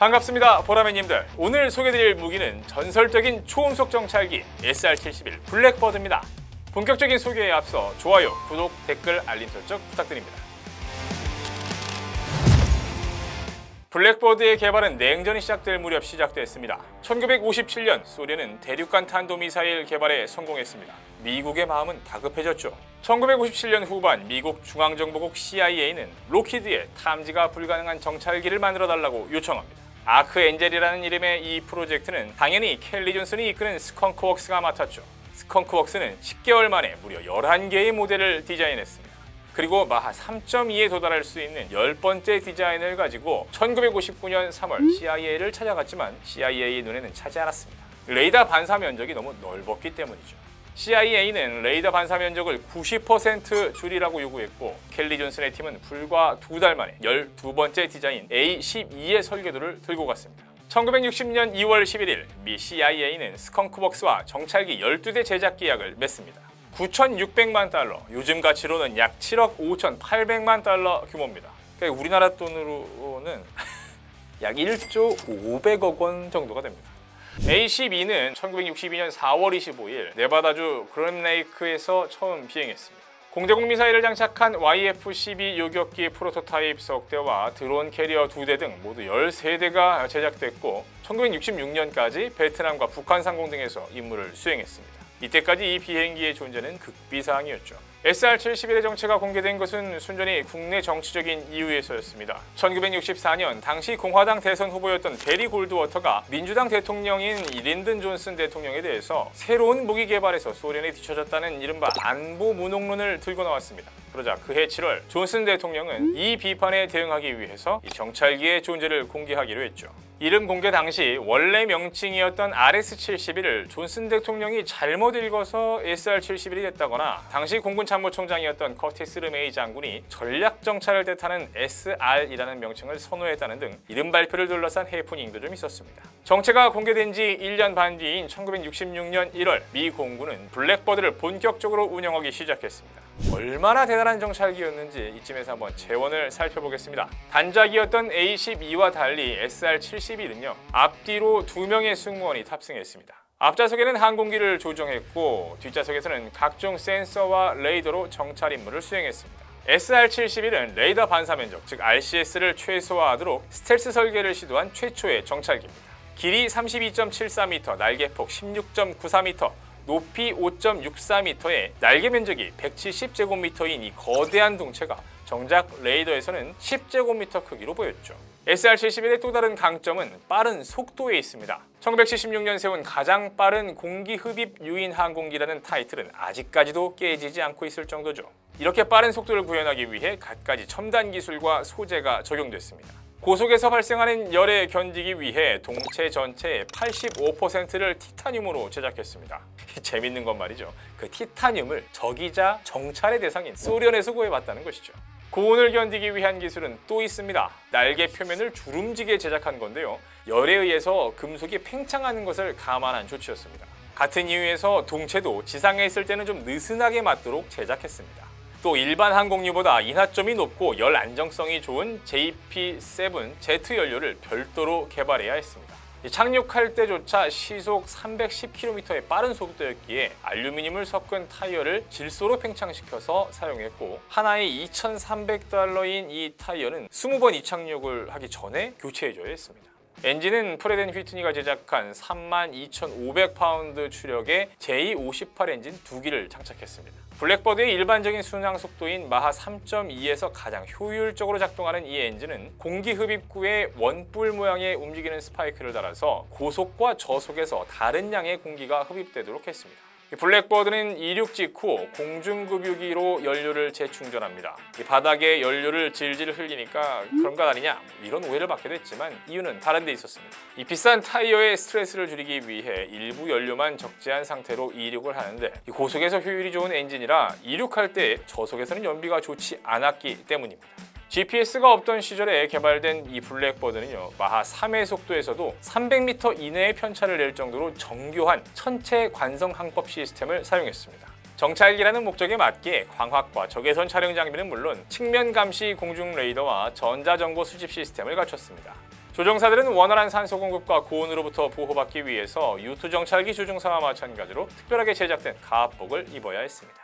반갑습니다, 보라매님들. 오늘 소개드릴 무기는 전설적인 초음속 정찰기 SR-71 블랙버드입니다. 본격적인 소개에 앞서 좋아요, 구독, 댓글, 알림 설정 부탁드립니다. 블랙버드의 개발은 냉전이 시작될 무렵 시작됐습니다. 1957년 소련은 대륙간 탄도미사일 개발에 성공했습니다. 미국의 마음은 다급해졌죠. 1957년 후반 미국 중앙정보국 CIA는 로키드에 탐지가 불가능한 정찰기를 만들어달라고 요청합니다. 아크 엔젤이라는 이름의 이 프로젝트는 당연히 켈리 존슨이 이끄는 스컹크웍스가 맡았죠. 스컹크웍스는 10개월 만에 무려 11개의 모델을 디자인했습니다. 그리고 마하 3.2에 도달할 수 있는 10번째 디자인을 가지고 1959년 3월 CIA를 찾아갔지만 CIA 눈에는 차지 않았습니다. 레이더 반사 면적이 너무 넓었기 때문이죠. CIA는 레이더 반사 면적을 90% 줄이라고 요구했고 켈리 존슨의 팀은 불과 2달 만에 12번째 디자인 A-12의 설계도를 들고 갔습니다. 1960년 2월 11일 미 CIA는 스컹크웍스와 정찰기 12대 제작 계약을 맺습니다. 9,600만 달러, 요즘 가치로는 약 7억 5,800만 달러 규모입니다. 그러니까 우리나라 돈으로는 약 1조 500억 원 정도가 됩니다. A-12는 1962년 4월 25일 네바다주 그램레이크에서 처음 비행했습니다. 공대공 미사일을 장착한 YF-12 요격기 프로토타입 석 대와 드론 캐리어 2대 등 모두 13대가 제작됐고 1966년까지 베트남과 북한 상공 등에서 임무를 수행했습니다. 이때까지 이 비행기의 존재는 극비사항이었죠. SR-71의 정체가 공개된 것은 순전히 국내 정치적인 이유에서였습니다. 1964년 당시 공화당 대선 후보였던 베리 골드워터가 민주당 대통령인 린든 존슨 대통령에 대해서 새로운 무기 개발에서 소련에 뒤처졌다는 이른바 안보 무능론을 들고 나왔습니다. 그러자 그해 7월 존슨 대통령은 이 비판에 대응하기 위해서 이 정찰기의 존재를 공개하기로 했죠. 이름 공개 당시 원래 명칭이었던 RS-71을 존슨 대통령이 잘못 읽어서 SR-71이 됐다거나 당시 공군 참모총장이었던 커티스 르메이 장군이 전략 정찰을 뜻하는 SR이라는 명칭을 선호했다는 등 이름 발표를 둘러싼 해프닝도 좀 있었습니다. 정체가 공개된 지 1년 반 뒤인 1966년 1월 미 공군은 블랙버드를 본격적으로 운영하기 시작했습니다. 얼마나 대단한 정찰기였는지 이쯤에서 한번 재원을 살펴보겠습니다. 단작이었던 A-12와 달리 SR-71은요 앞뒤로 2명의 승무원이 탑승했습니다. 앞좌석에는 항공기를 조종했고 뒷좌석에서는 각종 센서와 레이더로 정찰 임무를 수행했습니다. SR-71은 레이더 반사 면적, 즉 RCS를 최소화하도록 스텔스 설계를 시도한 최초의 정찰기입니다. 길이 32.74m, 날개폭 16.94m, 높이 5.64m에 날개 면적이 170제곱미터인 이 거대한 동체가 정작 레이더에서는 10제곱미터 크기로 보였죠. SR-71의 또 다른 강점은 빠른 속도에 있습니다. 1976년 세운 가장 빠른 공기 흡입 유인 항공기라는 타이틀은 아직까지도 깨지지 않고 있을 정도죠. 이렇게 빠른 속도를 구현하기 위해 갖가지 첨단 기술과 소재가 적용됐습니다. 고속에서 발생하는 열에 견디기 위해 동체 전체의 85%를 티타늄으로 제작했습니다. 재밌는 건 말이죠. 그 티타늄을 적이자 정찰의 대상인 소련에서 구해왔다는 것이죠. 고온을 견디기 위한 기술은 또 있습니다. 날개 표면을 주름지게 제작한 건데요. 열에 의해서 금속이 팽창하는 것을 감안한 조치였습니다. 같은 이유에서 동체도 지상에 있을 때는 좀 느슨하게 맞도록 제작했습니다. 또 일반 항공유보다 인하점이 높고 열 안정성이 좋은 JP7 제트 연료를 별도로 개발해야 했습니다. 착륙할 때조차 시속 310km의 빠른 속도였기에 알루미늄을 섞은 타이어를 질소로 팽창시켜서 사용했고 하나에 2,300달러인 이 타이어는 20번 이착륙을 하기 전에 교체해줘야 했습니다. 엔진은 프렛 앤 휘트니가 제작한 32,500파운드 추력의 J58 엔진 2기를 장착했습니다. 블랙버드의 일반적인 순항 속도인 마하 3.2에서 가장 효율적으로 작동하는 이 엔진은 공기 흡입구에 원뿔 모양의 움직이는 스파이크를 달아서 고속과 저속에서 다른 양의 공기가 흡입되도록 했습니다. 블랙버드는 이륙 직후 공중급유기로 연료를 재충전합니다. 바닥에 연료를 질질 흘리니까 그런 것 아니냐 이런 오해를 받게 됐지만 이유는 다른 데 있었습니다. 이 비싼 타이어의 스트레스를 줄이기 위해 일부 연료만 적재한 상태로 이륙을 하는데 고속에서 효율이 좋은 엔진이라 이륙할 때 저속에서는 연비가 좋지 않았기 때문입니다. GPS가 없던 시절에 개발된 이 블랙버드는요 마하 3의 속도에서도 300m 이내의 편차를 낼 정도로 정교한 천체 관성 항법 시스템을 사용했습니다. 정찰기라는 목적에 맞게 광학과 적외선 촬영 장비는 물론 측면 감시 공중 레이더와 전자정보 수집 시스템을 갖췄습니다. 조종사들은 원활한 산소 공급과 고온으로부터 보호받기 위해서 유투 정찰기 조종사와 마찬가지로 특별하게 제작된 가압복을 입어야 했습니다.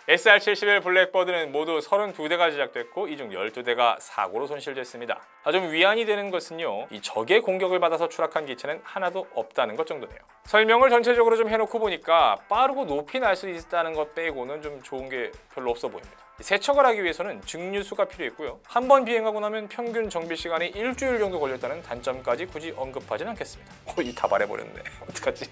SR-71 블랙버드는 모두 32대가 제작됐고 이 중 12대가 사고로 손실됐습니다. 좀 위안이 되는 것은요, 이 적의 공격을 받아서 추락한 기체는 하나도 없다는 것 정도네요. 설명을 전체적으로 좀 해놓고 보니까 빠르고 높이 날 수 있다는 것 빼고는 좀 좋은 게 별로 없어 보입니다. 세척을 하기 위해서는 증류수가 필요했고요. 한 번 비행하고 나면 평균 정비 시간이 일주일 정도 걸렸다는 단점까지 굳이 언급하진 않겠습니다. 이 다 말해버렸네. 어떡하지?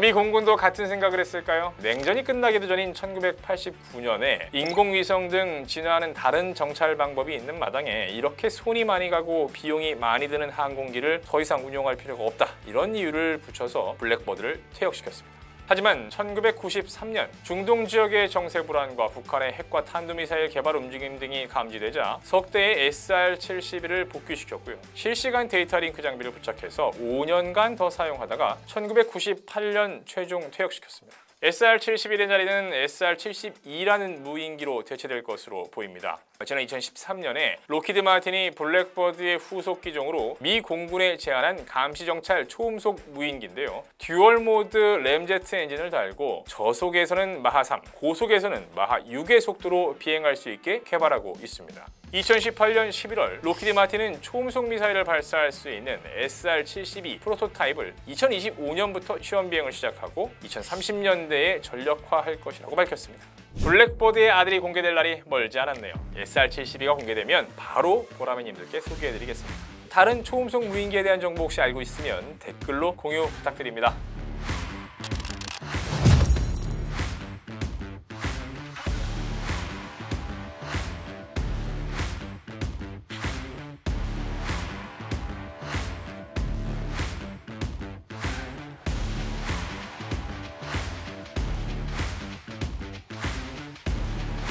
미 공군도 같은 생각을 했을까요? 냉전이 끝나기도 전인 1989년에 인공위성 등 진화하는 다른 정찰 방법이 있는 마당에 이렇게 손이 많이 가고 비용이 많이 드는 항공기를 더 이상 운용할 필요가 없다, 이런 이유를 붙여서 블랙버드를 퇴역시켰습니다. 하지만 1993년 중동 지역의 정세 불안과 북한의 핵과 탄도미사일 개발 움직임 등이 감지되자 석 대의 SR-71을 복귀시켰고요. 실시간 데이터 링크 장비를 부착해서 5년간 더 사용하다가 1998년 최종 퇴역시켰습니다. SR-71의 자리는 SR-72라는 무인기로 대체될 것으로 보입니다. 지난 2013년에 로키드 마틴이 블랙버드의 후속 기종으로 미 공군에 제안한 감시정찰 초음속 무인기인데요. 듀얼 모드 램제트 엔진을 달고 저속에서는 마하 3, 고속에서는 마하 6의 속도로 비행할 수 있게 개발하고 있습니다. 2018년 11월 로키드 마틴은 초음속 미사일을 발사할 수 있는 SR-72 프로토타입을 2025년부터 시험 비행을 시작하고 2030년대에 전력화할 것이라고 밝혔습니다. 블랙버드의 아들이 공개될 날이 멀지 않았네요. SR-72가 공개되면 바로 보라매님들께 소개해드리겠습니다. 다른 초음속 무인기에 대한 정보 혹시 알고 있으면 댓글로 공유 부탁드립니다.